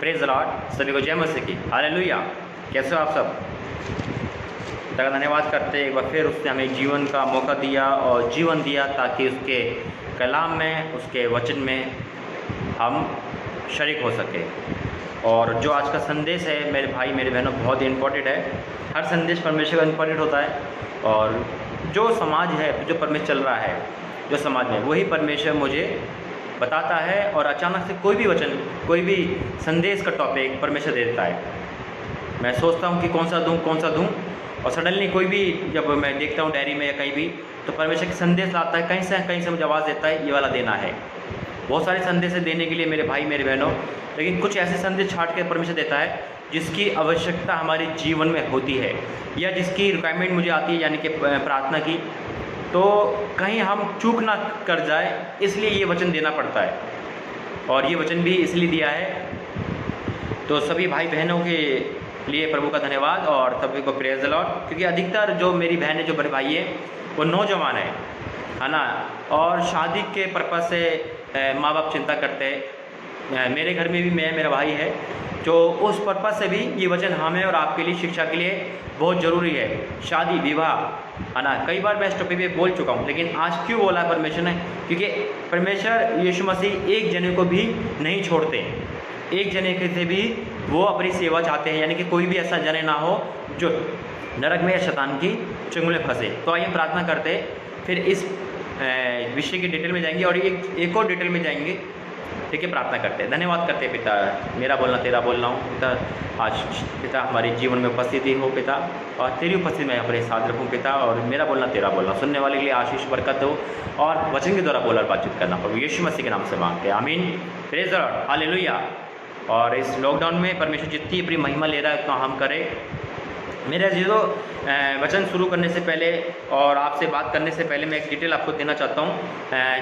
Praise the Lord. सभी को जय मसीह की। हालेलुया। कैसे हो आप सब? का धन्यवाद करते हैं एक बार फिर उसने हमें जीवन का मौका दिया और जीवन दिया ताकि उसके कलाम में, उसके वचन में हम शरीक हो सके। और जो आज का संदेश है मेरे भाई मेरे बहनों बहुत ही इम्पोर्टेंट है। हर संदेश परमेश्वर का इम्पोर्टेंट होता है और जो समाज है, जो परमेश्वर चल रहा है जो समाज में, वही परमेश्वर मुझे बताता है। और अचानक से कोई भी वचन, कोई भी संदेश का टॉपिक परमेश्वर दे देता है। मैं सोचता हूँ कि कौन सा दूँ और सडनली कोई भी जब मैं देखता हूँ डायरी में या कहीं भी, तो परमेश्वर के संदेश लाता है, कहीं से मुझे आवाज़ देता है ये वाला देना है। बहुत सारे संदेश देने के लिए मेरे भाई मेरे बहनों, लेकिन कुछ ऐसे संदेश छाट के परमेश्वर देता है जिसकी आवश्यकता हमारे जीवन में होती है या जिसकी रिक्वायरमेंट मुझे आती है, यानी कि प्रार्थना की। तो कहीं हम चूक ना कर जाए, इसलिए ये वचन देना पड़ता है। और ये वचन भी इसलिए दिया है। तो सभी भाई बहनों के लिए प्रभु का धन्यवाद और सभी को प्रेज द लॉर्ड। क्योंकि अधिकतर जो मेरी बहनें, जो बड़े भाई है, वो नौजवान है ना, और शादी के पर्पज़ से माँ बाप चिंता करते हैं। मेरे घर में भी मेरा भाई है, जो उस पर्पज़ से भी ये वचन हमें और आपके लिए, शिक्षा के लिए बहुत ज़रूरी है। शादी विवाह, है ना, कई बार मैं इस टॉपिक पे बोल चुका हूँ, लेकिन आज क्यों बोला परमेश्वर ने? क्योंकि परमेश्वर यीशु मसीह एक जने को भी नहीं छोड़ते। एक जने के से भी वो अपनी सेवा चाहते हैं, यानी कि कोई भी ऐसा जने ना हो जो नरक में या शैतान की चंगुल में फंसे। तो आइए प्रार्थना करते, फिर इस विषय की डिटेल में जाएंगे और एक और डिटेल में जाएंगे। ठीक है, प्रार्थना करते हैं, धन्यवाद करते हैं पिता, मेरा बोलना तेरा बोलना हो पिता। आज पिता हमारे जीवन में उपस्थिति हो पिता, और तेरी उपस्थिति में अपने साथ रखूँ पिता, और मेरा बोलना तेरा बोलना, सुनने वाले के लिए आशीष बरकत हो और वचन के द्वारा बोल और बातचीत करना प्रभु यीशु मसीह के नाम से मांगते हैं, आमीन। Praise the Lord, hallelujah. और इस लॉकडाउन में परमेश्वर जितनी अपनी महिमा ले रहा है उतना हम करें। मेरे अजीजों, वचन शुरू करने से पहले और आपसे बात करने से पहले मैं एक डिटेल आपको देना चाहता हूँ।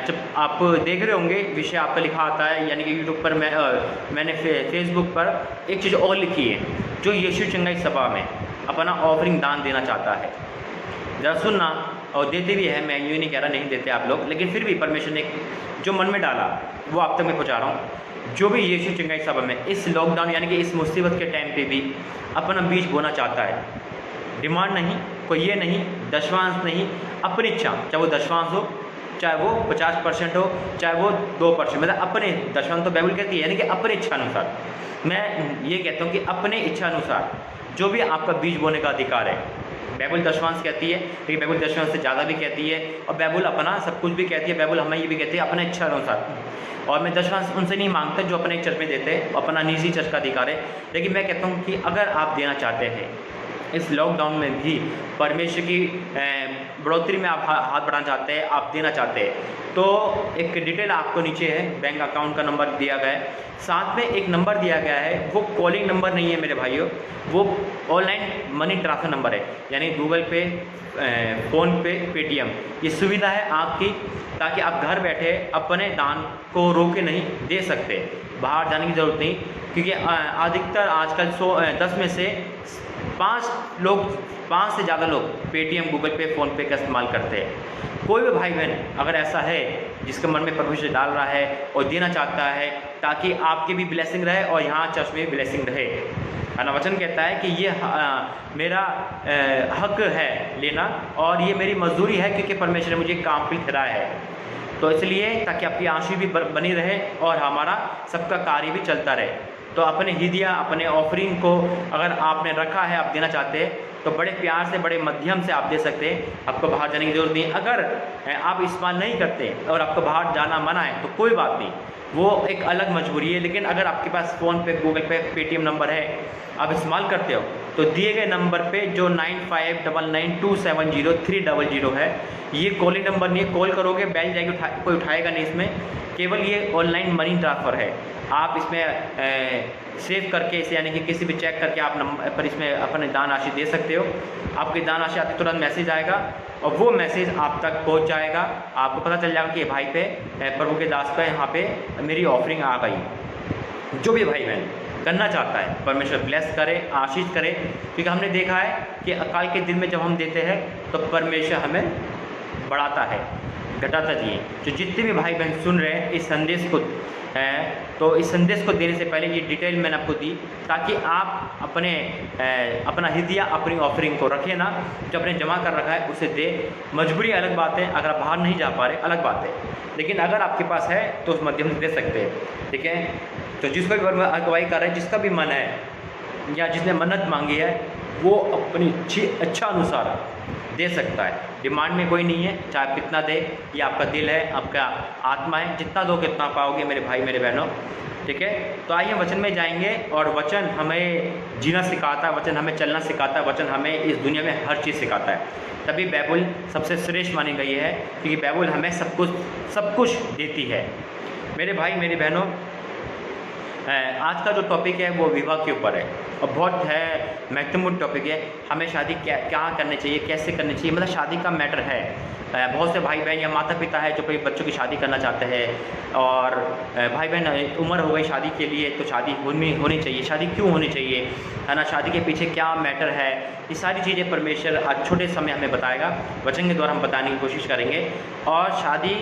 जब आप देख रहे होंगे विषय आपका लिखा आता है, यानी कि यूट्यूब पर मैंने फेसबुक पर एक चीज़ और लिखी है, जो यीशु चंगाई सभा में अपना ऑफरिंग दान देना चाहता है। ज़रा सुनना, और देते भी है, मैं यूँ नहीं कह रहा नहीं देते आप लोग, लेकिन फिर भी परमेश्वर ने जो मन में डाला वो आप तक मैं पहुँचा रहा हूँ। जो भी यीशु चंगाई सभा में इस लॉकडाउन यानी कि इस मुसीबत के टाइम पे भी अपना बीज बोना चाहता है, डिमांड नहीं, कोई ये नहीं, दशवांश नहीं, अपनी इच्छा, चाहे वो दशवांश हो, चाहे वो 50% हो, चाहे वो 2%, मतलब अपने दशवांश तो बाइबल कहती है, यानी कि अपने इच्छा अनुसार। मैं ये कहता हूँ कि अपने इच्छा अनुसार जो भी आपका बीज बोने का अधिकार है। बाइबल दशवांश कहती है, लेकिन बाइबल दशवांश से ज़्यादा भी कहती है, और बाइबल अपना सब कुछ भी कहती है। बाइबल हमें ये भी कहती है अपने इच्छा अनुसार। और मैं दशवांश उनसे नहीं मांगता जो अपने चर्च में देते हैं, अपना निजी चर्च का अधिकार है। लेकिन मैं कहता हूँ कि अगर आप देना चाहते हैं इस लॉकडाउन में भी, परमेश्वर की बढ़ोतरी में आप हाथ बढ़ाना चाहते हैं, आप देना चाहते हैं, तो एक डिटेल आपको नीचे है, बैंक अकाउंट का नंबर दिया गया है, साथ में एक नंबर दिया गया है। वो कॉलिंग नंबर नहीं है मेरे भाइयों, वो ऑनलाइन मनी ट्रांसफ़र नंबर है, यानी गूगल पे, फ़ोनपे, पेटीएम, ये सुविधा है आपकी, ताकि आप घर बैठे अपने दान को रोके नहीं दे सकते, बाहर जाने की ज़रूरत नहीं। क्योंकि अधिकतर आजकल 10 में से 5 से ज़्यादा लोग पेटीएम, गूगल पे, फ़ोनपे का इस्तेमाल करते हैं। कोई भी भाई बहन अगर ऐसा है जिसके मन में परमेश्वर डाल रहा है और देना चाहता है, ताकि आपकी भी ब्लेसिंग रहे और यहाँ चर्च में भी ब्लेसिंग रहे, है ना। वचन कहता है कि ये मेरा हक है लेना, और ये मेरी मजदूरी है, क्योंकि परमेश्वर ने मुझे काम के लिए ठहराया है। तो इसलिए ताकि आपकी आंसू भी बनी रहे और हमारा सबका कार्य भी चलता रहे। तो अपने हिदिया, अपने ऑफरिंग को अगर आपने रखा है, आप देना चाहते हैं, तो बड़े प्यार से, बड़े मध्यम से आप दे सकते हैं। आपको बाहर जाने की ज़रूरत नहीं। अगर आप इस्तेमाल नहीं करते और आपको बाहर जाना मना है, तो कोई बात नहीं, वो एक अलग मजबूरी है। लेकिन अगर आपके पास फ़ोन पे, गूगल पे, पेटीएम नंबर है, आप इस्तेमाल करते हो, तो दिए गए नंबर पे जो 9599270300 है, ये कॉलिंग नंबर नहीं है। कॉल करोगे बैल जाएगी, कोई उठाएगा नहीं। इसमें केवल ये ऑनलाइन मनी ट्रांसफ़र है। आप इसमें सेव करके इसे, यानी कि किसी भी चेक करके आप नंबर पर इसमें अपने दान राशि दे सकते हो। आपकी दान राशि आती तुरंत मैसेज आएगा और वो मैसेज आप तक पहुंच जाएगा। आपको पता चल जाएगा कि भाई पे, प्रभु के दास पे, यहाँ पे मेरी ऑफरिंग आ गई। जो भी भाई बहन करना चाहता है, परमेश्वर ब्लेस करे, आशीष करे। क्योंकि हमने देखा है कि अकाल के दिन में जब हम देते हैं तो परमेश्वर हमें बढ़ाता है। घटाता जाइए। जो जितने भी भाई बहन सुन रहे हैं इस संदेश को तो इस संदेश को देने से पहले ये डिटेल मैंने आपको दी ताकि आप अपना हिदिया अपनी ऑफरिंग को रखें ना, जो आपने जमा कर रखा है उसे दे। मजबूरी अलग बात है, अगर आप बाहर नहीं जा पा रहे अलग बात है, लेकिन अगर आपके पास है तो उस माध्यम से दे सकते हैं, ठीक है। तो जिसको भी अगुवाई कर रहे हैं, जिसका भी मन है या जिसने मन्नत मांगी है वो अपनी अच्छा अनुसार दे सकता है। डिमांड में कोई नहीं है, चाहे आप कितना दे, ये आपका दिल है, आपका आत्मा है, जितना दो कितना पाओगे मेरे भाई मेरे बहनों, ठीक है। तो आइए वचन में जाएंगे। और वचन हमें जीना सिखाता है, वचन हमें चलना सिखाता है, वचन हमें इस दुनिया में हर चीज़ सिखाता है। तभी बाइबल सबसे श्रेष्ठ मानी गई है, क्योंकि बाइबल हमें सब कुछ देती है। मेरे भाई मेरी बहनों, आज का जो टॉपिक है वो विवाह के ऊपर है और बहुत है महत्वपूर्ण टॉपिक है। हमें शादी क्या करनी चाहिए, कैसे करनी चाहिए, मतलब शादी का मैटर है। बहुत से भाई बहन या माता पिता है जो कोई बच्चों की शादी करना चाहते हैं और भाई बहन उम्र हो गई शादी के लिए, तो शादी होनी चाहिए। शादी क्यों होनी चाहिए, है ना, शादी के पीछे क्या मैटर है, ये सारी चीज़ें परमेश्वर आज छोटे समय हमें बताएगा, वचन के द्वारा हम बताने की कोशिश करेंगे। और शादी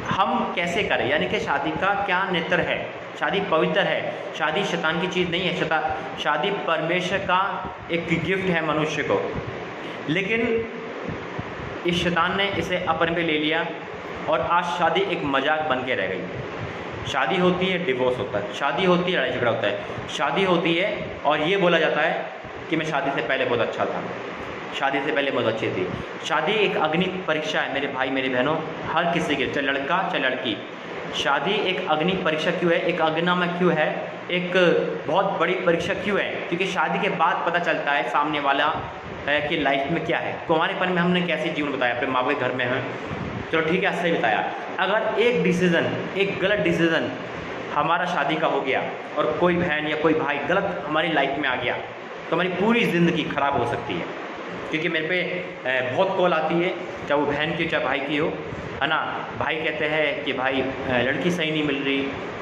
हम कैसे करें, यानी कि शादी का क्या नेत्र है। शादी पवित्र है, शादी शैतान की चीज़ नहीं है। शादी परमेश्वर का एक गिफ्ट है मनुष्य को, लेकिन इस शैतान ने इसे अपन पे ले लिया और आज शादी एक मजाक बन के रह गई। शादी होती है, डिवोर्स होता है, शादी होती है, लड़ाई झगड़ा होता है, शादी होती है और ये बोला जाता है कि मैं शादी से पहले बहुत अच्छा था, शादी से पहले बहुत अच्छी थी। शादी एक अग्नि परीक्षा है मेरे भाई मेरे बहनों, हर किसी के, चाहे लड़का चाहे लड़की। शादी एक अग्नि परीक्षा क्यों है, एक अग्निनामा क्यों है, एक बहुत बड़ी परीक्षा क्यों है? क्योंकि शादी के बाद पता चलता है सामने वाला कि लाइफ में क्या है। कुंवारेपन में हमने कैसे जीवन बताया, अपने माँ बाप के घर में हैं, चलो ठीक है, ऐसे ही बताया। अगर एक गलत डिसीज़न हमारा शादी का हो गया और कोई बहन या कोई भाई गलत हमारी लाइफ में आ गया तो हमारी पूरी ज़िंदगी ख़राब हो सकती है। क्योंकि मेरे पे बहुत कॉल आती है, चाहे वो बहन की चाहे भाई की हो, है ना। भाई कहते हैं कि भाई लड़की सही नहीं मिल रही,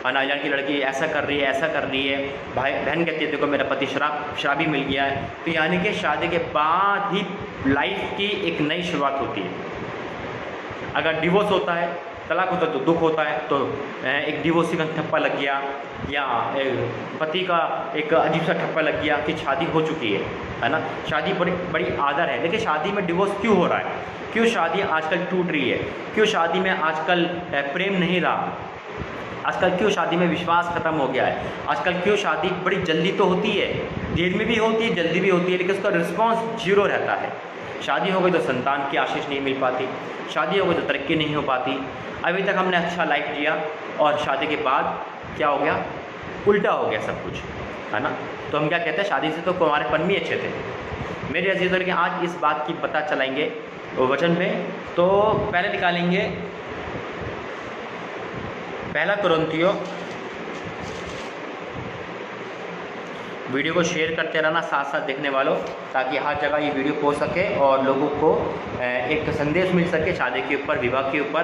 है ना, लड़की ऐसा कर रही है, ऐसा कर रही है। भाई बहन कहती है देखो मेरा पति शराबी मिल गया है। तो यानी कि शादी के बाद ही लाइफ की एक नई शुरुआत होती है। अगर डिवोर्स होता है, तलाक होता है तो दुख होता है, तो एक डिवोर्सी का ठप्पा लग गया या पति का एक अजीब सा ठप्पा लग गया कि शादी हो चुकी है ना। शादी बड़ी आदर है, लेकिन शादी में डिवोर्स क्यों हो रहा है, क्यों शादी आजकल टूट रही है, क्यों शादी में आजकल प्रेम नहीं रहा, आजकल क्यों शादी में विश्वास खत्म हो गया है, आजकल क्यों शादी बड़ी जल्दी तो होती है, देर में भी होती है, जल्दी भी होती है, लेकिन उसका रिस्पॉन्स जीरो रहता है। शादी हो गई तो संतान की आशीष नहीं मिल पाती, शादी हो गई तो तरक्की नहीं हो पाती। अभी तक हमने अच्छा लाइफ जिया और शादी के बाद क्या हो गया, उल्टा हो गया सब कुछ, है ना। तो हम क्या कहते हैं, शादी से तो कुंवारेपन भी अच्छे थे। मेरे अजीज़ों के आज इस बात की पता चलाएंगे वचन में। तो पहले निकालेंगे पहला कुरिन्थियों, वीडियो को शेयर करते रहना साथ साथ देखने वालों, ताकि हर जगह ये वीडियो पहुंच सके और लोगों को एक संदेश मिल सके शादी के ऊपर, विवाह के ऊपर।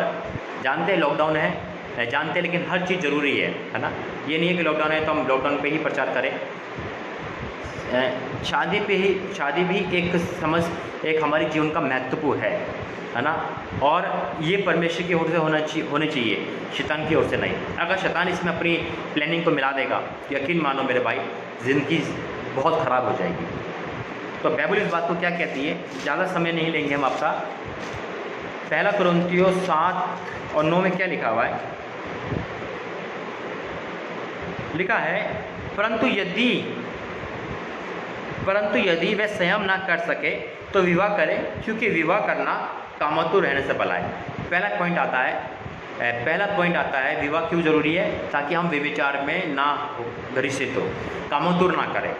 जानते हैं लॉकडाउन है, जानते हैं, लेकिन हर चीज़ ज़रूरी है ना। ये नहीं है कि लॉकडाउन है तो हम लॉकडाउन पे ही प्रचार करें। शादी भी एक हमारे जीवन का महत्वपूर्ण है ना। और ये परमेश्वर की ओर से होने चाहिए, शैतान की ओर से नहीं। अगर शैतान इसमें अपनी प्लानिंग को मिला देगा, यकीन मानो मेरे भाई, ज़िंदगी बहुत ख़राब हो जाएगी। तो बाइबल इस बात को क्या कहती है, ज़्यादा समय नहीं लेंगे हम आपका। पहला कुरिन्थियों 7 और 9 में क्या लिखा हुआ है, लिखा है परंतु यदि वह संयम ना कर सके तो विवाह करे, क्योंकि विवाह करना कामातुर रहने से भला है। पहला पॉइंट आता है विवाह क्यों ज़रूरी है, ताकि हम व्यभिचार में ना घसीट हो, कामातुर ना करें।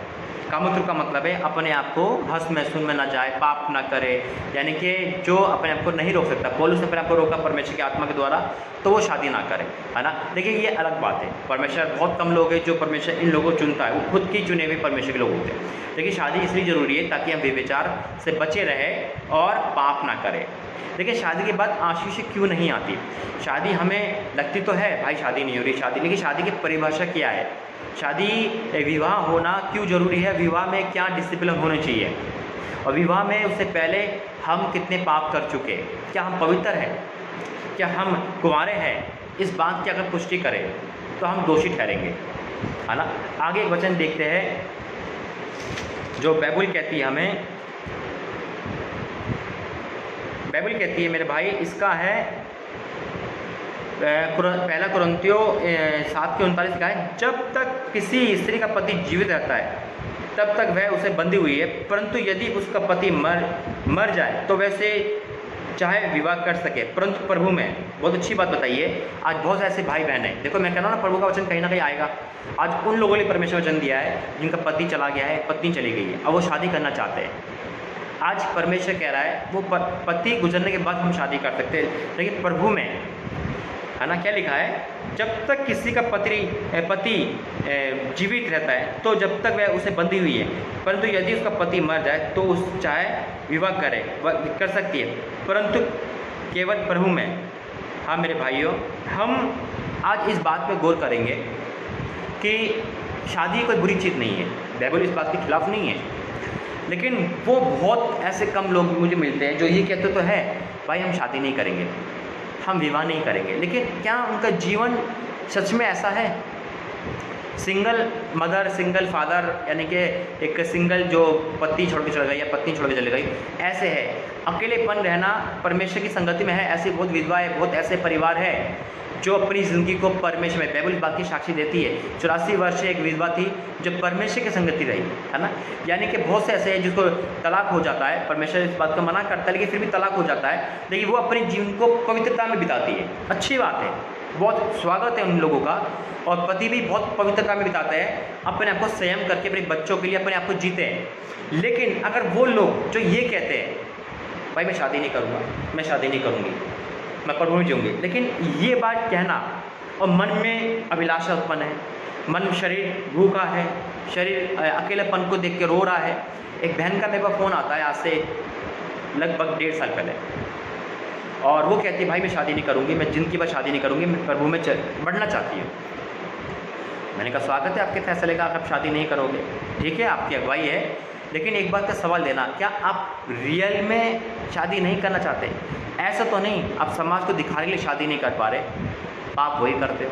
कामातुर का मतलब है अपने आप को हंस महसून में ना जाए, पाप ना करे, यानी कि जो अपने आप को नहीं रोक सकता। पौलुस ने अपने आप को रोका परमेश्वर की आत्मा के द्वारा, तो वो शादी ना करे, है ना। देखिए ये अलग बात है, परमेश्वर बहुत कम लोग हैं जो परमेश्वर इन लोगों को चुनता है, वो खुद की चुने हुए परमेश्वर के लोग होते हैं। देखिए शादी इसलिए ज़रूरी है ताकि हम व्यभिचार से बचे रहे और पाप ना करें। देखिए शादी के बाद आशीष क्यों नहीं आती। शादी हमें लगती तो है भाई शादी नहीं हो रही शादी, लेकिन शादी की परिभाषा क्या है, शादी विवाह होना क्यों ज़रूरी है, विवाह में क्या डिसिप्लिन होने चाहिए, और विवाह में उससे पहले हम कितने पाप कर चुके, क्या हम पवित्र हैं, क्या हम कुंवारे हैं, इस बात की अगर पुष्टि करें तो हम दोषी ठहरेंगे, है ना। आगे एक वचन देखते हैं जो बाइबल कहती है हमें, बाइबल कहती है मेरे भाई, इसका है पहला कुरिन्थियों 7:39 का है, जब तक किसी स्त्री का पति जीवित रहता है तब तक वह उसे बंधी हुई है, परंतु यदि उसका पति मर जाए तो वैसे चाहे विवाह कर सके, परंतु प्रभु में। बहुत अच्छी बात बताइए। आज बहुत ऐसे भाई बहन हैं, देखो मैं कह रहा हूँ ना, प्रभु का वचन कहीं ना कहीं आएगा। आज उन लोगों ने परमेश्वर वचन दिया है जिनका पति चला गया है, पत्नी चली गई है, अब वो शादी करना चाहते हैं। आज परमेश्वर कह रहा है वो पति गुजरने के बाद हम शादी कर सकते हैं, लेकिन प्रभु में, है ना। क्या लिखा है, जब तक किसी का पति जीवित रहता है तो जब तक वह उसे बंधी हुई है, परंतु यदि उसका पति मर जाए तो उस चाहे विवाह कर सकती है, परंतु केवल प्रभु में। हाँ मेरे भाइयों, हम आज इस बात पे गौर करेंगे कि शादी कोई बुरी चीज़ नहीं है, बाइबल इस बात के खिलाफ नहीं है, लेकिन वो बहुत ऐसे कम लोग मुझे मिलते हैं जो ये कहते तो है भाई हम शादी नहीं करेंगे, हम विवाह नहीं करेंगे, लेकिन क्या उनका जीवन सच में ऐसा है? सिंगल मदर, सिंगल फादर, यानी कि एक सिंगल जो पति छोड़ के चला गई या पत्नी छोड़ के चली गई, ऐसे है। अकेलेपन रहना परमेश्वर की संगति में है, ऐसी बहुत विधवाएं, बहुत ऐसे परिवार है जो अपनी ज़िंदगी को परमेश्वर में, बाइबल बात की साक्षी देती है। 84 वर्ष एक विधवा थी जो परमेश्वर की संगति रही, है ना। यानी कि बहुत से ऐसे हैं जिसको तलाक हो जाता है, परमेश्वर इस बात को मना करता है लेकिन फिर भी तलाक हो जाता है, लेकिन वो अपने जीवन को पवित्रता में बिताती है। अच्छी बात है, बहुत स्वागत है उन लोगों का। और पति भी बहुत पवित्रता में बिताते हैं, अपने आप को संयम करके अपने बच्चों के लिए अपने आप को जीते हैं। लेकिन अगर वो लोग जो ये कहते हैं भाई मैं शादी नहीं करूँगा, मैं शादी नहीं करूँगी, मैं प्रभु में जीऊँगी, लेकिन ये बात कहना और मन में अभिलाषा उत्पन्न है, मन शरीर भूखा है, शरीर अकेलेपन को देख के रो रहा है। एक बहन का मेरे पास फ़ोन आता है आज से लगभग 1.5 साल पहले, और वो कहती है भाई मैं शादी नहीं करूँगी, मैं जिंदगी भर शादी नहीं करूँगी, मैं प्रभु में बढ़ना चाहती हूँ। मैंने कहा स्वागत है आपके फैसले का, आप शादी नहीं करोगे, ठीक है, आपकी अगुवाई है, लेकिन एक बात का सवाल देना, क्या आप रियल में शादी नहीं करना चाहते? ऐसा तो नहीं आप समाज को दिखाने के लिए शादी नहीं कर पा रहे, आप वही करते हो।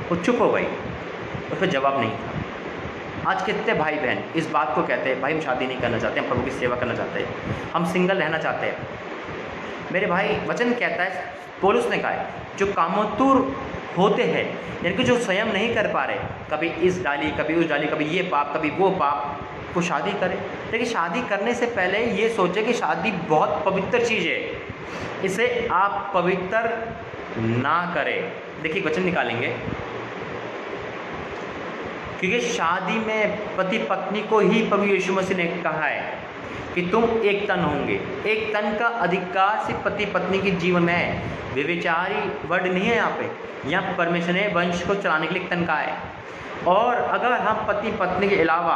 वो चुप हो गई, उस पर जवाब नहीं था। आज कितने भाई बहन इस बात को कहते हैं भाई हम शादी नहीं करना चाहते, हम प्रभु की सेवा करना चाहते हैं, हम सिंगल रहना चाहते हैं। मेरे भाई वचन कहता है, पौलुस ने कहा है, जो कामोतुर होते हैं, यानी कि जो संयम नहीं कर पा रहे, कभी इस डाली कभी उस डाली, कभी ये पाप कभी वो पाप, को शादी करें। लेकिन शादी करने से पहले ये सोचें कि शादी बहुत पवित्र चीज़ है, इसे आप पवित्र ना करें। देखिए वचन निकालेंगे, क्योंकि शादी में पति पत्नी को ही प्रभु यीशु मसीह ने कहा है कि तुम एक तन होंगे। एक तन का अधिकार सिर्फ पति पत्नी के जीवन में है, व्यभिचारी वर्ड नहीं है यहाँ पे। यहाँ परमेश्वर ने वंश को चलाने के लिए एक तन का है। और अगर हम पति पत्नी के अलावा,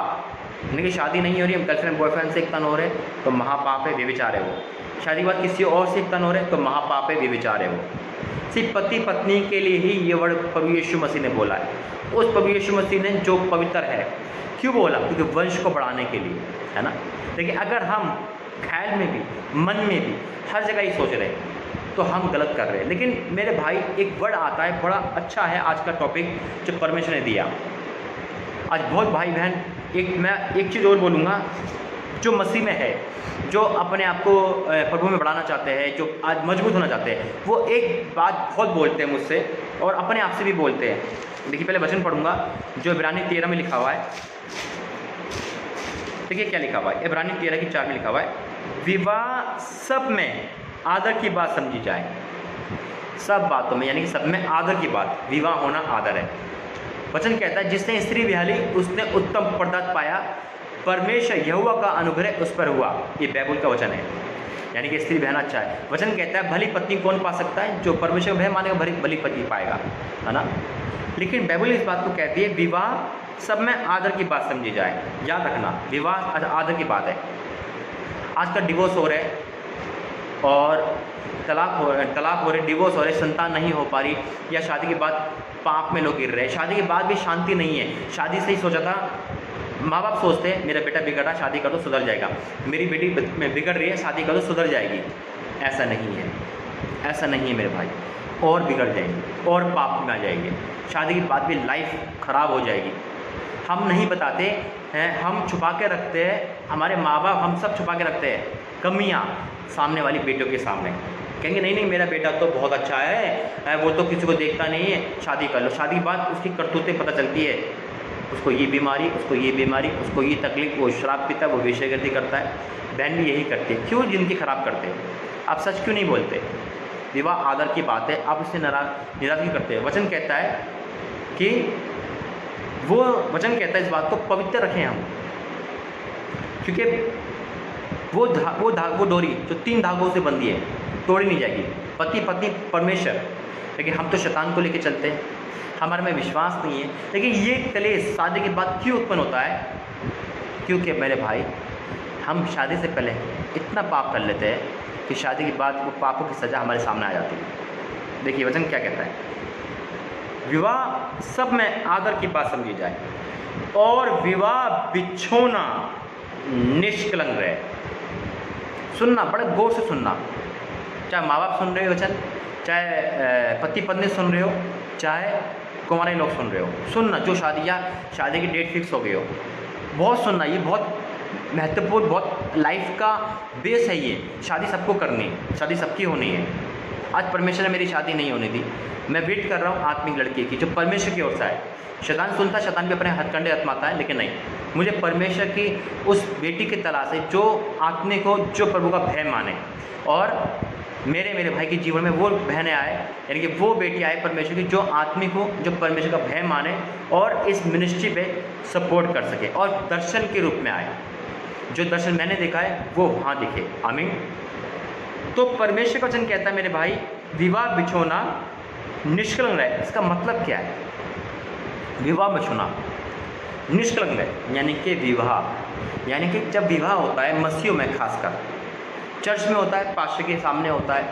यानी कि शादी नहीं हो रही, हम गर्लफ्रेंड बॉयफ्रेंड से एक तन हो रहे, तो महापाप है, व्यभिचार है वो। शादी के बाद किसी और से एक तन हो रहे तो महापाप है, व्यभिचार है वो। सिर्फ पति पत्नी के लिए ही ये वर्ड प्रभु यीशु मसीह ने बोला है। उस प्रभु यीशु मसीह ने जो पवित्र है, क्यों बोला? क्योंकि वंश को बढ़ाने के लिए, है ना। लेकिन अगर हम ख्याल में भी, मन में भी, हर जगह ही सोच रहे हैं तो हम गलत कर रहे हैं। लेकिन मेरे भाई एक वर्ड आता है, बड़ा अच्छा है आज का टॉपिक जो परमेश्वर ने दिया। आज बहुत भाई बहन, मैं एक चीज़ और बोलूँगा, जो मसीह में है, जो अपने आप को प्रभु में बढ़ाना चाहते हैं, जो आज मजबूत होना चाहते हैं, वो एक बात बहुत बोलते हैं मुझसे और अपने आप से भी बोलते हैं। देखिए पहले वचन पढ़ूंगा जो इब्रानी 13 में लिखा हुआ है। देखिए क्या लिखा हुआ है, इब्रानी 13:4 में लिखा हुआ है, विवाह सब में आदर की बात समझी जाए। सब बातों में, यानी कि सब में आदर की बात, विवाह होना आदर है। वचन कहता है जिसने स्त्री विहाली उसने उत्तम पदार्थ पाया, परमेश्वर यहोवा का अनुग्रह उस पर हुआ। ये बाइबल का वचन है, यानी कि स्त्री बहन अच्छा है। वचन कहता है भली पत्नी कौन पा सकता है? जो परमेश्वर भय मानेगा भली पत्नी पाएगा, है ना। लेकिन बाइबल इस बात को कहती है विवाह सब में आदर की बात समझी जाए। याद रखना, विवाह आदर की बात है। आजकल डिवोर्स हो रहे और तलाक हो रहे, डिवोर्स हो रहे, संतान नहीं हो पा रही, या शादी के बाद पाप में लोग गिर रहे हैं। शादी के बाद भी शांति नहीं है। शादी से ही सोचा था, माँ बाप सोचते हैं मेरा बेटा बिगड़ा, शादी कर दो सुधर जाएगा, मेरी बेटी बिगड़ रही है, शादी कर दो सुधर जाएगी। ऐसा नहीं है। ऐसा नहीं है मेरे भाई, और बिगड़ जाएंगे और पाप में आ जाएंगे, शादी के बाद भी लाइफ ख़राब हो जाएगी। हम नहीं बताते हैं, हम छुपा के रखते हैं, हमारे माँ बाप हम सब छुपा के रखते हैं कमियाँ सामने वाली बेटियों के सामने। कहेंगे नहीं नहीं मेरा बेटा तो बहुत अच्छा है, वो तो किसी को देखता नहीं है, शादी कर लो। शादी के बाद उसकी करतूतें पता चलती है, उसको ये बीमारी, उसको ये बीमारी, उसको ये तकलीफ, वो शराब पीता है, वो वेश्यागर्दी करता है। बहन भी यही करती है। क्यों जिंदगी ख़राब करते हैं? आप सच क्यों नहीं बोलते? विवाह आदर की बात है, आप उससे निरादरी करते हैं। वचन कहता है कि वचन कहता है इस बात को पवित्र रखें हम, क्योंकि वो डोरी जो 3 धागों से बंधी है तोड़ी नहीं जाएगी। पति पत्नी परमेश्वर, लेकिन हम तो शैतान को लेके चलते हैं, हमारे में विश्वास नहीं है। लेकिन ये कलेश शादी के बाद क्यों उत्पन्न होता है? क्योंकि मेरे भाई हम शादी से पहले इतना पाप कर लेते हैं कि शादी के बाद वो पापों की सज़ा हमारे सामने आ जाती है। देखिए वचन क्या कहता है, विवाह सब में आदर की बात समझी जाए और विवाह बिछोना निष्कलंक रहे। सुनना, बड़े गौर से सुनना, चाहे माँ बाप सुन रहे हो वचन, चाहे पति पत्नी सुन रहे हो, चाहे कुंवारे लोग सुन रहे हो, सुनना। जो शादी की डेट फिक्स हो गई हो, बहुत सुनना। ये बहुत महत्वपूर्ण, बहुत लाइफ का बेस है ये। शादी सबको करनी है, शादी सबकी होनी है। आज परमेश्वर ने मेरी शादी नहीं होने दी, मैं वेट कर रहा हूँ आत्मिक लड़की की जो परमेश्वर की ओर से आए। शैतान सुनता, शैतान भी अपने हथकंडे आजमाता है, लेकिन नहीं, मुझे परमेश्वर की उस बेटी की तलाश है जो आत्मिक हो, जो प्रभु का भय माने। और मेरे भाई के जीवन में वो बहनें आए, यानी कि वो बेटी आए परमेश्वर की जो आत्मिक हो, जो परमेश्वर का भय माने और इस मिनिस्ट्री पे सपोर्ट कर सके और दर्शन के रूप में आए। जो दर्शन मैंने देखा है वो वहाँ दिखे। आमीन। तो परमेश्वर का वचन कहता है मेरे भाई, विवाह बिछोना निष्कलंक रहे। इसका मतलब क्या है? विवाह बिछोना निष्कलंक है, यानी कि विवाह, यानी कि जब विवाह होता है मसीहों में, खासकर चर्च में होता है, पास्टर के सामने होता है,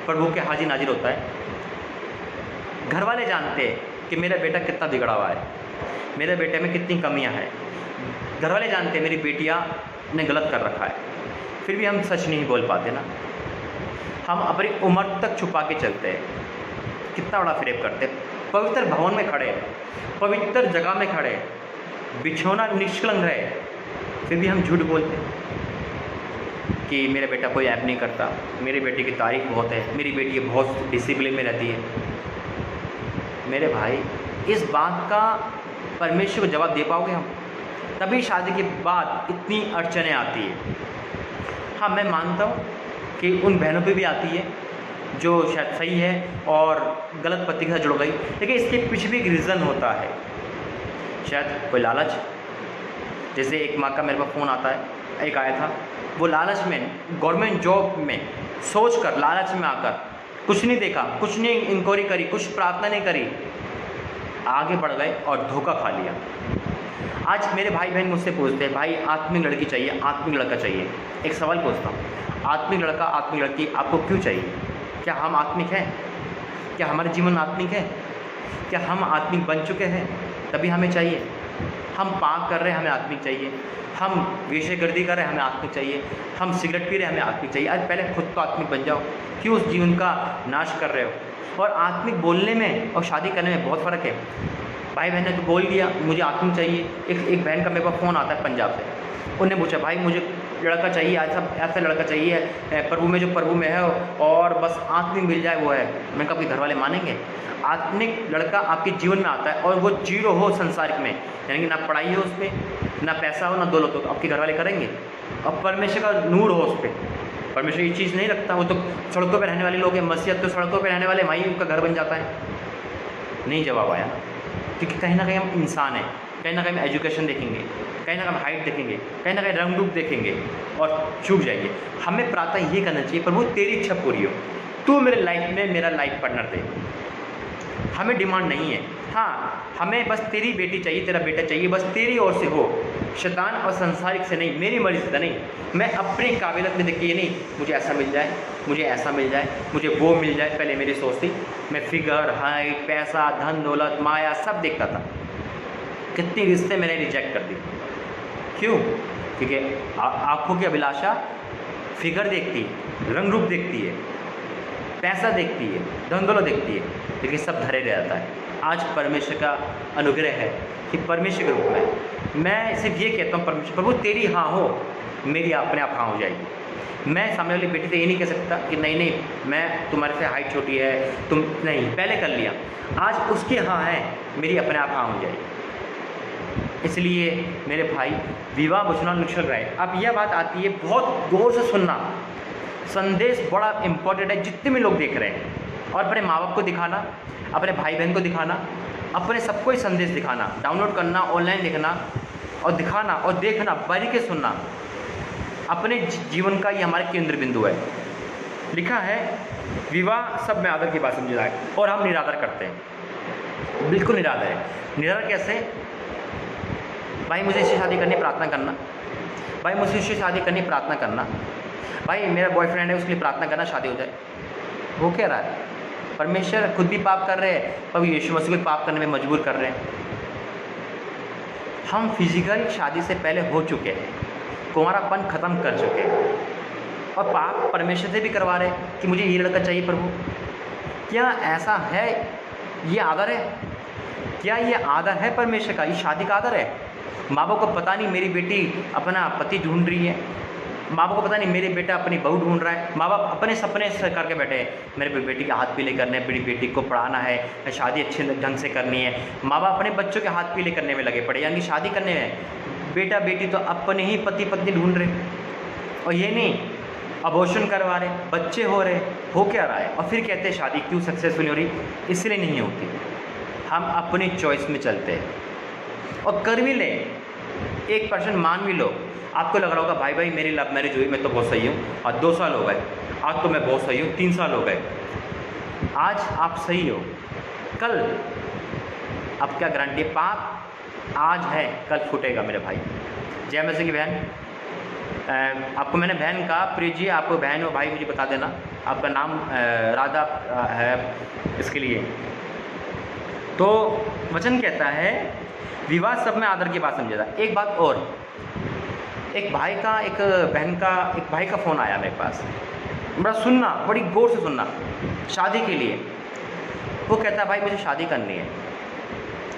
प्रभु के हाजिर नाजिर होता है। घर वाले जानते हैं कि मेरा बेटा कितना बिगड़ा हुआ है, मेरे बेटे में कितनी कमियां हैं। घर वाले जानते हैं मेरी बेटियां ने गलत कर रखा है, फिर भी हम सच नहीं बोल पाते ना। हम अपनी उम्र तक छुपा के चलते हैं, कितना बड़ा फ्रेब करते हैं। पवित्र भवन में खड़े, पवित्र जगह में खड़े, बिछोना निष्कलंक रहे, फिर भी हम झूठ बोलते हैं कि मेरा बेटा कोई ऐप नहीं करता, मेरी बेटी की तारीफ बहुत है, मेरी बेटी बहुत डिसिप्लिन में रहती है। मेरे भाई इस बात का परमेश्वर को जवाब दे पाओगे हम? तभी शादी के बाद इतनी अड़चनें आती है। हाँ, मैं मानता हूँ कि उन बहनों पे भी आती है जो शायद सही है और गलत पति के साथ जुड़ गई, लेकिन इसके पीछे भी एक रीज़न होता है। शायद कोई लालच, जैसे एक माँ का मेरे पास फ़ोन आता है, एक आया था, वो लालच में गवर्नमेंट जॉब में सोचकर, लालच में आकर कुछ नहीं देखा, कुछ नहीं इंक्वायरी करी, कुछ प्रार्थना नहीं करी, आगे बढ़ गए और धोखा खा लिया। आज मेरे भाई बहन मुझसे पूछते हैं, भाई आत्मिक लड़की चाहिए, आत्मिक लड़का चाहिए। एक सवाल पूछता हूँ, आत्मिक लड़का, आत्मिक लड़की आपको क्यों चाहिए? क्या हम आत्मिक हैं? क्या हमारे जीवन आत्मिक है? क्या हम आत्मिक बन चुके हैं तभी हमें चाहिए? हम पाप कर रहे हैं, हमें आत्मिक चाहिए। हम वेश्यागर्दी कर रहे हैं, हमें आत्मिक चाहिए। हम सिगरेट पी रहे हैं, हमें आत्मिक चाहिए। आज पहले खुद तो आत्मिक बन जाओ, क्यों उस जीवन का नाश कर रहे हो? और आत्मिक बोलने में और शादी करने में बहुत फ़र्क है। भाई बहन ने तो बोल दिया मुझे आत्मिक चाहिए। एक बहन का मेरे पास फ़ोन आता है पंजाब से, उन्होंने पूछा भाई मुझे लड़का चाहिए, ऐसा लड़का चाहिए प्रभु में, जो प्रभु में है और बस आत्मिक मिल जाए वो है। मैंने कहा आपके घर वाले मानेंगे? आत्मिक लड़का आपके जीवन में आता है और वो जीरो हो संसारिक में, यानी कि ना पढ़ाई हो उसमें, ना पैसा हो, ना दौलत हो, तो आपके घर वाले करेंगे? अब परमेश्वर का नूर हो उस पर, परमेश्वर ये चीज़ नहीं रखता। वो तो सड़कों पर रहने वाले लोग हैं, मसीहत तो सड़कों पर रहने वाले, वहीं उनका घर बन जाता है। नहीं जवाब आया, क्योंकि कहीं ना कहीं हम इंसान हैं, कहीं ना कहीं हम एजुकेशन देखेंगे, कहीं ना कहीं हम हाइट देखेंगे, कहीं ना कहीं रंग रूप देखेंगे और चूक जाएंगे। हमें प्रार्थना ये करना चाहिए, प्रभु तेरी इच्छा पूरी हो, तू मेरे लाइफ में मेरा लाइफ पार्टनर दे। हमें डिमांड नहीं है, हाँ हमें बस तेरी बेटी चाहिए, तेरा बेटा चाहिए, बस तेरी ओर से हो, शैतान और संसारिक से नहीं, मेरी मर्जी से नहीं। मैं अपनी काबिलियत में देखिए नहीं, मुझे ऐसा मिल जाए, मुझे ऐसा मिल जाए, मुझे वो मिल जाए। पहले मेरी सोच थी, मैं फिगर, हाइट, पैसा, धन दौलत, माया सब देखता था। कितनी रिश्ते मैंने रिजेक्ट कर दी। क्यों? क्योंकि आँखों की अभिलाषा फिगर देखती है, रंग रूप देखती है, पैसा देखती है, धन दौलत देखती है, लेकिन सब धरे रहता है। आज परमेश्वर का अनुग्रह है कि परमेश्वर के रूप में मैं सिर्फ ये कहता हूँ, परमेश्वर प्रभु तेरी हाँ हो, मेरी अपने आप हाँ हो जाएगी। मैं सामने वाली बेटी से ये नहीं कह सकता कि नहीं नहीं मैं तुम्हारे से हाइट छोटी है, तुम नहीं, पहले कर लिया। आज उसकी हाँ है, मेरी अपने आप हाँ हो जाएगी। इसलिए मेरे भाई, विवाह वचना निश्चल रहे। अब यह बात आती है, बहुत गौर से सुनना, संदेश बड़ा इंपॉर्टेंट है। जितने भी लोग देख रहे हैं, और अपने माँ बाप को दिखाना, अपने भाई बहन को दिखाना, अपने सबको ही संदेश दिखाना, डाउनलोड करना, ऑनलाइन देखना और दिखाना और देखना, बारीकी से सुनना। अपने जीवन का ये हमारे केंद्र बिंदु है। लिखा है विवाह सब में आदर की बात समझी जाए, और हम निरादर करते हैं, बिल्कुल निरादर है। निरादर कैसे? भाई मुझे इससे शादी करनी, प्रार्थना करना। भाई मुझे इससे शादी करनी, प्रार्थना करना। भाई मेरा बॉयफ्रेंड है, उसके लिए प्रार्थना करना, शादी हो जाए। वो कह रहा है परमेश्वर खुद भी पाप कर रहे हैं, पर यीशु मसीह को पाप करने में मजबूर कर रहे हैं। हम फिजिकल शादी से पहले हो चुके हैं, कुंवारापन खत्म कर चुके हैं, और पाप परमेश्वर से भी करवा रहे हैं कि मुझे ये लड़का चाहिए प्रभु। क्या ऐसा है? ये आदर है? क्या ये आदर है परमेश्वर का? ये शादी का आदर है? माँ बाप को पता नहीं मेरी बेटी अपना पति ढूंढ रही है, माँ बाप को पता नहीं मेरे बेटा अपनी बहू ढूंढ रहा है। माँ बाप अपने सपने करके बैठे हैं, मेरे बेटी के हाथ पीले करने हैं, मेरी बेटी को पढ़ाना है, शादी अच्छे ढंग से करनी है। माँ बाप अपने बच्चों के हाथ पीले करने में लगे पड़े, यानी शादी करने में। बेटा बेटी तो अपने ही पति पत्नी ढूंढ रहे, और ये नहीं अबॉर्शन करवा रहे, बच्चे हो रहे, हो क्या रहा है, और फिर कहते हैं शादी क्यों सक्सेसफुल हो रही? इसलिए नहीं होती। हम अपनी चॉइस में चलते हैं और कर भी लें, 1% मान भी लो। आपको लग रहा होगा भाई मेरी लव मैरिज हुई, मैं तो बहुत सही हूँ, और 2 साल हो गए, आज तो मैं बहुत सही हूँ, 3 साल हो गए। आज आप सही हो, कल अब क्या गारंटी? पाप आज है, कल फूटेगा मेरे भाई। जय मसीह की बहन, आपको मैंने बहन कहा, प्रिय जी आपको बहन और भाई मुझे बता देना, आपका नाम राधा है इसके लिए। तो वचन कहता है विवाह सब में आदर की बात समझा। एक बात और, एक भाई का, एक बहन का, एक भाई का फ़ोन आया मेरे पास, बड़ा सुनना, बड़ी गौर से सुनना, शादी के लिए। वो कहता है भाई मुझे शादी करनी है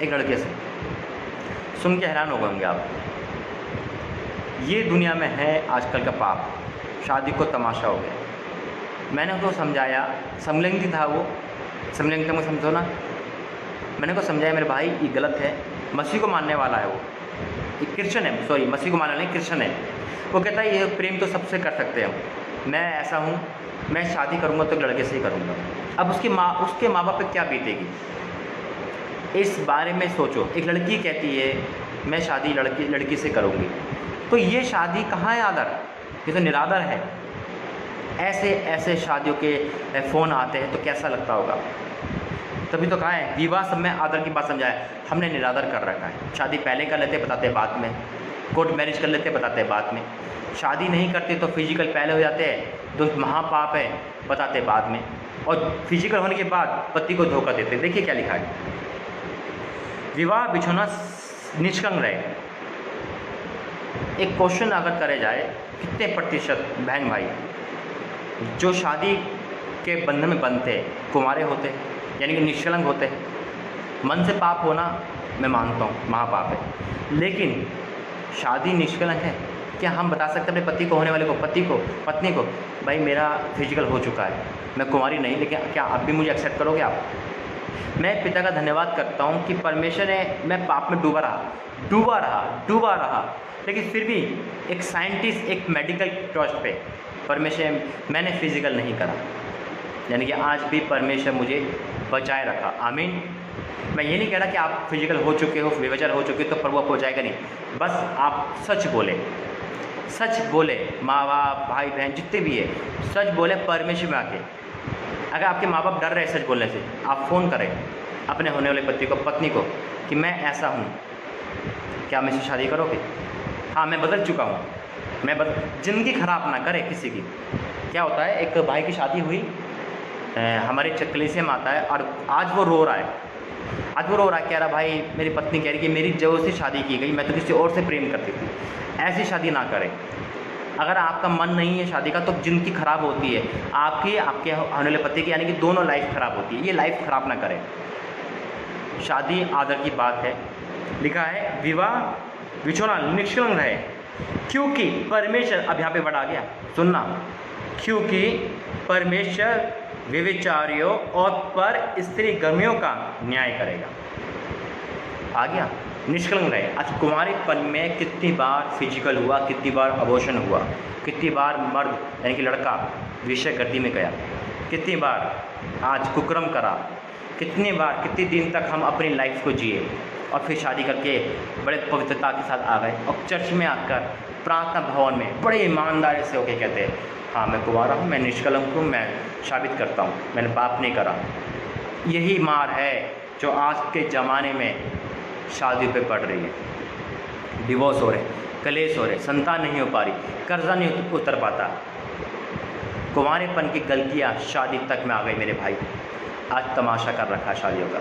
एक लड़के से। सुन के हैरान हो गए होंगे आप। ये दुनिया में है आजकल का पाप, शादी को तमाशा हो गया। मैंने उसको समझाया, समलिंगी था वो, समलिंगी को समझो ना, मैंने उसको समझाया मेरे भाई ये गलत है, मसीह को मानने वाला है वो, एक क्रिश्चियन है, सॉरी मसीह को मानने वाला नहीं, क्रिश्चियन है। वो कहता है ये प्रेम तो सबसे कर सकते हैं, मैं ऐसा हूँ, मैं शादी करूँगा तो लड़के से ही करूँगा। अब उसके माँ बाप पे क्या बीतेगी, इस बारे में सोचो। एक लड़की कहती है मैं शादी लड़की से करूँगी, तो ये शादी कहाँ है आदर? ये तो निरादर है। ऐसे शादियों के फ़ोन आते हैं तो कैसा लगता होगा? तभी तो कहा है विवाह सब में आदर की बात समझाए। हमने निरादर कर रखा है। शादी पहले कर लेते, बताते बाद में, कोर्ट मैरिज कर लेते, बताते बाद में, शादी नहीं करते तो फिजिकल पहले हो जाते हैं, तो महापाप है, बताते बाद में, और फिजिकल होने के बाद पति को धोखा देते। देखिए क्या लिखा है, विवाह बिछोना निष्कंग रहे। एक क्वेश्चन अगर करे जाए, कितने प्रतिशत बहन भाई जो शादी के बंधन में बंधते हैं कुंवारे होते हैं, यानी कि निष्कलंक होते हैं? मन से पाप होना मैं मानता हूँ महापाप है, लेकिन शादी निष्कलंक है? क्या हम बता सकते हैं अपने पति को, होने वाले को, पत्नी को, भाई मेरा फिजिकल हो चुका है, मैं कुंवारी नहीं, लेकिन क्या आप भी मुझे एक्सेप्ट करोगे? आप? मैं पिता का धन्यवाद करता हूँ कि परमेश्वर ने, मैं पाप में डूबा रहा, लेकिन फिर भी एक साइंटिस्ट, एक मेडिकल ट्रस्ट पे परमेश्वर, मैंने फिजिकल नहीं करा, यानी कि आज भी परमेश्वर मुझे बचाए रखा। आमीन। मैं ये नहीं कह रहा कि आप फिजिकल हो चुके हो, बेवजह हो चुके हो तो प्रभु आपको बचाएगा नहीं। बस आप सच बोले, माँ बाप भाई बहन जितने भी है, सच बोले परमेश्वर में आके। अगर आपके माँ बाप डर रहे सच बोलने से, आप फ़ोन करें अपने होने वाले पति को, पत्नी को, कि मैं ऐसा हूँ, क्या मैं इससे शादी करोगे? हाँ मैं बदल चुका हूँ, ज़िंदगी ख़राब ना करे किसी की। क्या होता है, एक भाई की शादी हुई, हमारे कलीसिया में आता है, और आज वो रो रहा है, कह रहा भाई मेरी पत्नी कह रही कि मेरी जब से शादी की गई, मैं तो किसी और से प्रेम करती थी, ऐसी शादी ना करें। अगर आपका मन नहीं है शादी का तो ज़िंदगी ख़राब होती है आपकी, आपके आने वाले पति की, यानी कि दोनों लाइफ ख़राब होती है। ये लाइफ ख़राब ना करें। शादी आदर की बात है। लिखा है विवाह विछोड़ा निष्कलंक रहे, क्योंकि परमेश्वर, अब यहाँ पे वर्ड आ गया, सुनना, क्योंकि परमेश्वर व्यभिचारियों और पर स्त्री गर्मियों का न्याय करेगा। आ गया, निष्कलंक रहे। आज कुमारीपन में कितनी बार फिजिकल हुआ, कितनी बार अबॉर्शन हुआ, कितनी बार मर्द यानी कि लड़का वेश्यागर्दी में गया, कितनी बार आज कुकर्म करा, कितनी बार, कितने दिन तक हम अपनी लाइफ को जिए और फिर शादी करके बड़े पवित्रता के साथ आ गए और चर्च में आकर प्रार्थना भवन में बड़े ईमानदारी से होके कहते हैं हाँ मैं कुंवारा हूँ, मैं निष्कलंक हूँ, मैं साबित करता हूँ मैंने पाप नहीं करा। यही मार है जो आज के ज़माने में शादी पे पड़ रही है। डिवोर्स हो रहे, कलेश हो रहे, संतान नहीं हो पा रही, कर्जा नहीं उतर पाता। कुंवारेपन की गलतियाँ शादी तक में आ गई मेरे भाई। आज तमाशा कर रखा है शादियों का,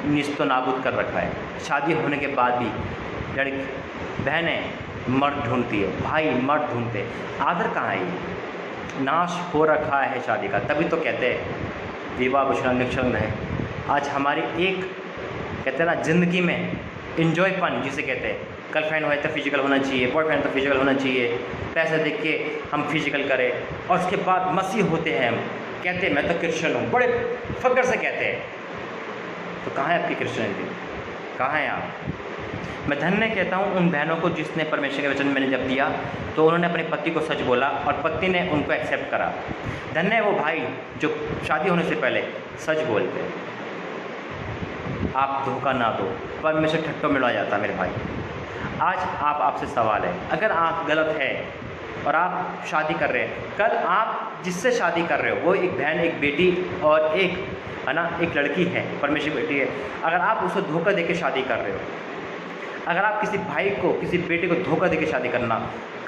निस्तो नाबूद कर रखा है। शादी होने के बाद भी लड़की बहनें मर्द ढूंढती है, भाई मर्द ढूंढते, आदर कहाँ है? ये नाश हो रखा है शादी का। तभी तो कहते हैं विवाह विछोड़ा निष्कलंक रहे। आज हमारी एक कहते हैं ना ज़िंदगी में इन्जॉयपन जिसे कहते हैं, गर्लफ्रेंड हो तो फिजिकल होना चाहिए, बॉयफ्रेंड तो फिजिकल होना चाहिए, पैसे देख के हम फिजिकल करें और उसके बाद मसीह होते हैं हम, कहते हैं मैं तो क्रिश्चियन हूँ, बड़े फक्र से कहते हैं। तो कहाँ है आपकी क्रिश्चियनिटी? कहाँ है आप? मैं धन्य कहता हूँ उन बहनों को जिसने परमेश्वर के वचन मैंने जब दिया तो उन्होंने अपने पति को सच बोला और पति ने उनको एक्सेप्ट करा। धन्य है वो भाई जो शादी होने से पहले सच बोलते। आप धोखा ना दो, परमेश्वर ठट्टों में मिला जाता मेरे भाई। आज आपसे सवाल है, अगर आप गलत है और आप शादी कर रहे हैं, कल आप जिससे शादी कर रहे हो वो एक बहन, एक बेटी और एक है ना एक लड़की है, परमेश्वर बेटी है, अगर आप उसको धोखा देके शादी कर रहे हो, अगर आप किसी भाई को, किसी बेटे को धोखा देके शादी कर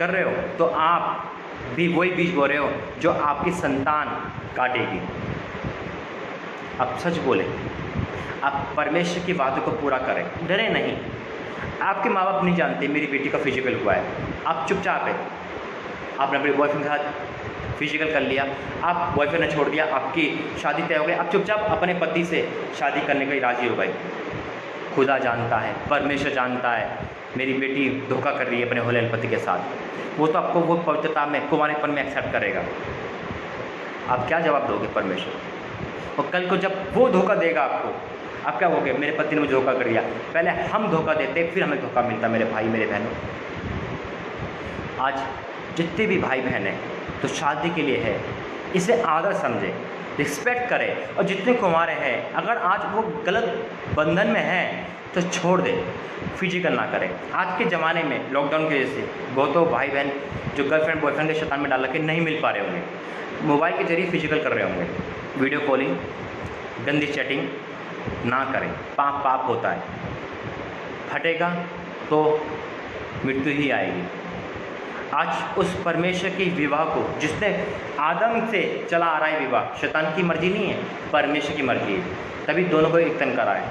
रहे हो तो आप भी वही बीज बो रहे हो जो आपकी संतान काटेगी। आप सच बोले, आप परमेश्वर की बातों को पूरा करें, डरे नहीं। आपके माँ बाप नहीं जानते मेरी बेटी का फिजिकल हुआ है, आप चुपचाप है, आपने अपने बॉयफ्रेंड के साथ फिजिकल कर लिया, आप बॉयफ्रेंड ने छोड़ दिया, आपकी शादी तय हो गई, आप चुपचाप अपने पति से शादी करने के राजी हो गए। खुदा जानता है, परमेश्वर जानता है मेरी बेटी धोखा कर रही है अपने होले पति के साथ, वो तो आपको वो पवित्रता में, कुंवारेपन में एक्सेप्ट करेगा। आप क्या जवाब दोगे परमेश्वर? और कल को जब वो धोखा देगा आपको, आप क्या कहोगे? मेरे पति ने मुझे धोखा कर दिया। पहले हम धोखा देते फिर हमें धोखा मिलता। मेरे भाई मेरे बहनों, आज जितने भी भाई बहन हैं तो शादी के लिए है, इसे आदर समझे, रिस्पेक्ट करें। और जितने कुंवारे हैं अगर आज वो गलत बंधन में हैं तो छोड़ दे, फिजिकल ना करें। आज के ज़माने में लॉकडाउन की वजह से बहुतों भाई बहन जो गर्लफ्रेंड बॉयफ्रेंड के शैतान में डाल के नहीं मिल पा रहे होंगे, मोबाइल के जरिए फिजिकल कर रहे होंगे, वीडियो कॉलिंग, गंदी चैटिंग ना करें। पाप होता है, फटेगा तो मृत्यु ही आएगी। आज उस परमेश्वर की विवाह को, जिसने आदम से चला आ रहा है विवाह, शैतान की मर्जी नहीं है, परमेश्वर की मर्जी है, तभी दोनों को एक तन करा है।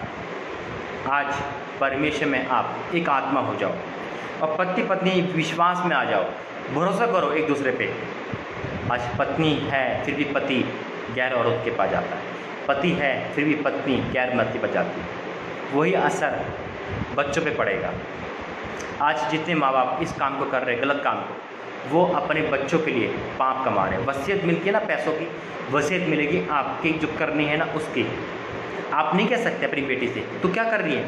आज परमेश्वर में आप एक आत्मा हो जाओ और पति पत्नी विश्वास में आ जाओ, भरोसा करो एक दूसरे पे। आज पत्नी है फिर भी पति गैर औरत के पास जाता है, पति है फिर भी पत्नी गैर मर्द के पास जाती है, वही असर बच्चों पे पड़ेगा। आज जितने माँ बाप इस काम को कर रहे हैं, गलत काम को, वो अपने बच्चों के लिए पाप कमा रहे हैं। वसीयत मिलती है ना, पैसों की वसीयत मिलेगी आपकी जो करनी है ना उसकी। आप नहीं कह सकते अपनी बेटी से तू क्या कर रही है,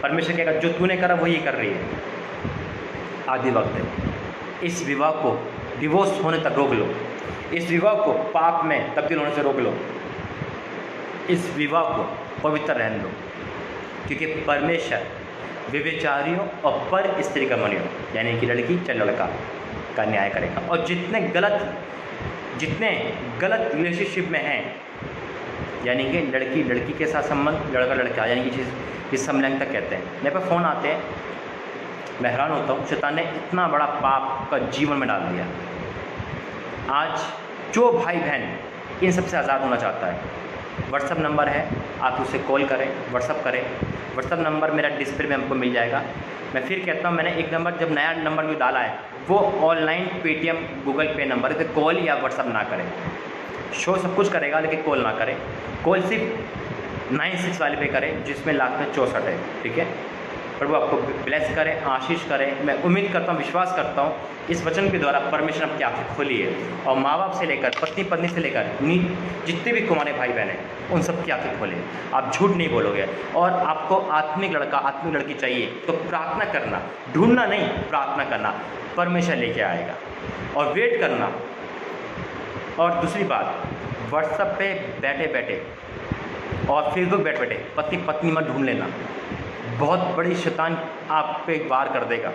परमेश्वर कहेगा जो तूने करा वही कर रही है। आदि वक्त है, इस विवाह को डिवोर्स होने तक रोक लो, इस विवाह को पाप में तब्दील होने से रोक लो, इस विवाह को पवित्र रहने दो, क्योंकि परमेश्वर व्यभिचारियों और पर स्त्री का मनियों यानी कि लड़की चाहे लड़का का न्याय करेगा। और जितने गलत रिलेशनशिप में हैं, यानी कि लड़की लड़की के साथ संबंध, लड़का लड़का, यानी कि जिस समलैंगिकता कहते हैं, मेरे पे फ़ोन आते हैं, मैं हैरान होता हूँ, शैतान ने इतना बड़ा पाप का जीवन में डाल दिया। आज जो भाई बहन इन सबसे आज़ाद होना चाहता है, व्हाट्सअप नंबर है, आप उसे कॉल करें, व्हाट्सअप करें। व्हाट्सअप नंबर मेरा डिस्प्ले में हमको मिल जाएगा, मैं फिर कहता हूँ, मैंने एक नंबर जब नया नंबर भी डाला है वो ऑनलाइन पेटीएम गूगल पे नंबर है, तो कॉल या व्हाट्सअप ना करें। शो सब कुछ करेगा लेकिन कॉल ना करें। कॉल सिर्फ 96 वाले पे करें जिसमें लास्ट में 64 है। ठीक है, प्रभु आपको ब्लेस करें, आशीष करें। मैं उम्मीद करता हूँ, विश्वास करता हूँ इस वचन के द्वारा परमेश्वर आपकी आंखें खोली है, और माँ बाप से लेकर पत्नी पत्नी से लेकर जितने भी कुमारे भाई बहन हैं उन सब की आंखें खोले। आप झूठ नहीं बोलोगे। और आपको आत्मिक लड़का आत्मिक लड़की चाहिए तो प्रार्थना करना, ढूंढना नहीं, प्रार्थना करना, परमेश्वर लेके आएगा। और वेट करना। और दूसरी बात, व्हाट्सएप पे बैठे बैठे और फेसबुक बैठे बैठे पति पत्नी मत ढूंढ लेना, बहुत बड़ी शैतान आप पे वार कर देगा।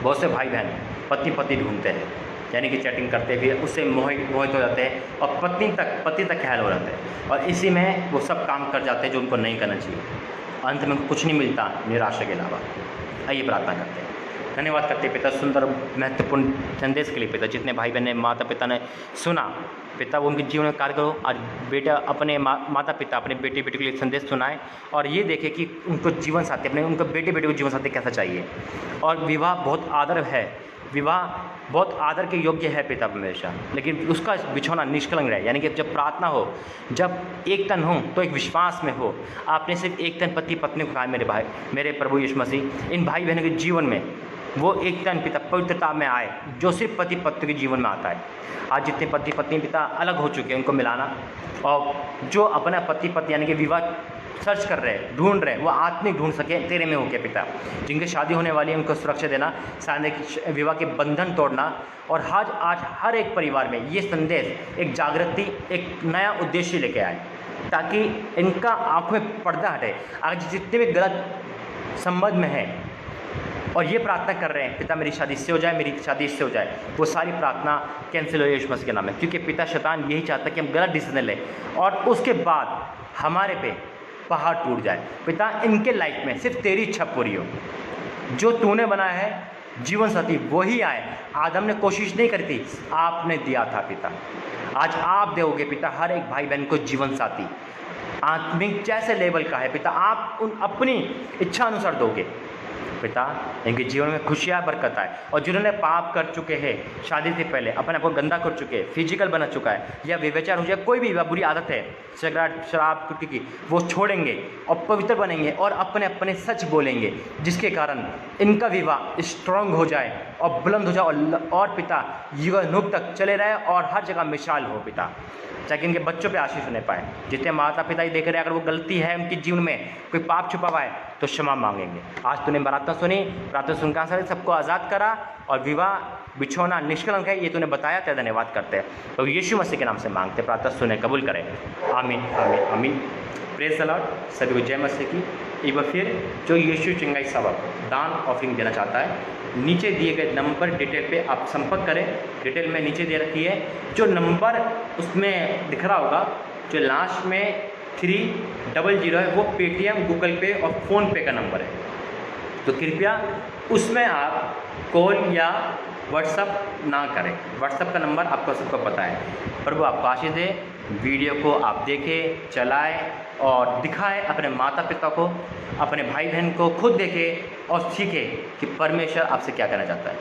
बहुत से भाई बहन पति पति ढूंढते हैं, यानी कि चैटिंग करते हुए उससे मोहित हो जाते हैं और पति तक ख्याल हो जाते हैं, और इसी में वो सब काम कर जाते हैं जो उनको नहीं करना चाहिए। अंत में कुछ नहीं मिलता निराशा के अलावा। आइए प्रार्थना करते हैं। धन्यवाद करते पिता सुंदर महत्वपूर्ण संदेश के लिए। पिता जितने भाई बहन ने माता पिता ने सुना, पिता वो उनके जीवन में कार्य करो। आज बेटा अपने माता पिता अपने बेटे बेटी के लिए संदेश सुनाए और ये देखे कि उनको जीवन साथी अपने उनको बेटे बेटे को जीवन साथी कैसा चाहिए। और विवाह बहुत आदर है, विवाह बहुत आदर के योग्य है पिता हमेशा, लेकिन उसका बिछौना निष्कलंक रहे, यानी कि जब प्रार्थना हो, जब एक तन हो तो एक विश्वास में हो। आपने सिर्फ एक तन पति पत्नी को कहा मेरे भाई, मेरे प्रभु यीशु मसीह इन भाई बहनों के जीवन में वो एक तन पिता पवित्रता में आए जो सिर्फ पति पत्नी के जीवन में आता है। आज जितने पति पत्नी पिता अलग हो चुके हैं उनको मिलाना, और जो अपना पति पत्नी यानी कि विवाह सर्च कर रहे हैं, ढूंढ रहे हैं, वो आत्मिक ढूंढ सके तेरे में होके पिता। जिनकी शादी होने वाली है उनको सुरक्षा देना, शादी विवाह के बंधन तोड़ना। और आज हर एक परिवार में ये संदेश एक जागृति एक नया उद्देश्य लेके आए ताकि इनका आँख में पर्दा हटे। आज जितने भी गलत संबंध में हैं और ये प्रार्थना कर रहे हैं पिता मेरी शादी इससे हो जाए, मेरी शादी इससे हो जाए, वो सारी प्रार्थना कैंसिल हो यीशु मसीह के नाम में। क्योंकि पिता शैतान यही चाहता है कि हम गलत डिसीजन लें और उसके बाद हमारे पे पहाड़ टूट जाए। पिता इनके लाइफ में सिर्फ तेरी इच्छा पूरी हो, जो तूने बनाया है जीवन साथी वही आए। आदम ने कोशिश नहीं करी थी, आपने दिया था पिता। आज आप दोगे पिता हर एक भाई बहन को जीवन साथी आत्मिक जैसे लेवल का है पिता, आप उन अपनी इच्छा अनुसार दोगे पिता। इनके जीवन में खुशियाँ बरकत आए। और जिन्होंने पाप कर चुके हैं शादी से पहले, अपने आप को गंदा कर चुके हैं, फिजिकल बना चुका है या व्यभिचार हो जाए, कोई भी बुरी आदत है सिगरेट शराब की, वो छोड़ेंगे और पवित्र बनेंगे और अपने अपने सच बोलेंगे, जिसके कारण इनका विवाह स्ट्रांग हो जाए और बुलंद हो जाए और पिता युग तक चले रहे और हर जगह मिसाल हो पिता, ताकि इनके बच्चों पे आशीष होने पाए। जितने माता पिता ही देख रहे हैं अगर वो गलती है उनके जीवन में, कोई पाप छुपा हुआ है तो क्षमा मांगेंगे। आज तूने प्रार्थना सुनी, प्रार्थना सुनकर सारे सबको आज़ाद करा और विवाह बिछोना निष्कलंक है ये तूने बताया, तेरा धन्यवाद करते हैं। तो यीशु मसीह के नाम से मांगते, प्रार्थना सुने कबूल करें। आमीन आमीन आमीन। Praise the Lord. सभी को जय मसीह की। एक बार फिर जो यीशु चंगाई सेवक दान ऑफरिंग देना चाहता है, नीचे दिए गए नंबर डिटेल पे आप संपर्क करें। डिटेल में नीचे दे रखी है, जो नंबर उसमें दिख रहा होगा जो लास्ट में 300 है वो पेटीएम गूगल पे और फ़ोनपे का नंबर है। तो कृपया उसमें आप कॉल या व्हाट्सअप ना करें। व्हाट्सअप का नंबर आपको सबको पता है। प्रभु आपको आशीष दे। वीडियो को आप देखें, चलाएं और दिखाएं अपने माता पिता को, अपने भाई बहन को, खुद देखें और सीखें कि परमेश्वर आपसे क्या कहना चाहता है।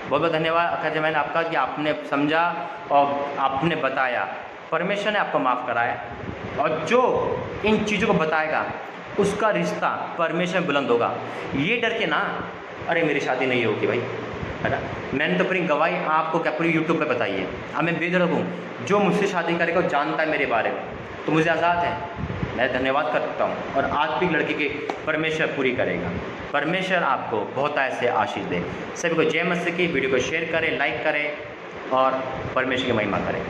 बहुत बहुत धन्यवाद अखिल जमैन आपका कि आपने समझा और आपने बताया। परमेश्वर ने आपको माफ़ कराया और जो इन चीज़ों को बताएगा उसका रिश्ता परमेश्वर में बुलंद होगा। ये डर के ना अरे मेरी शादी नहीं होगी भाई, है ना, मैंने तो अपनी गवाही आपको क्या पूरी यूट्यूब पे बताई है। अब मैं बेदर्द हूँ, जो मुझसे शादी करेगा वो जानता है मेरे बारे में, तो मुझे आज़ाद है। मैं धन्यवाद करता हूँ और आत्मिक लड़की की परमेश्वर पूरी करेगा। परमेश्वर आपको बहुत ऐसे आशीष दे। सभी को जय मसीह की। वीडियो को शेयर करें, लाइक करें और परमेश्वर की महिमा करें।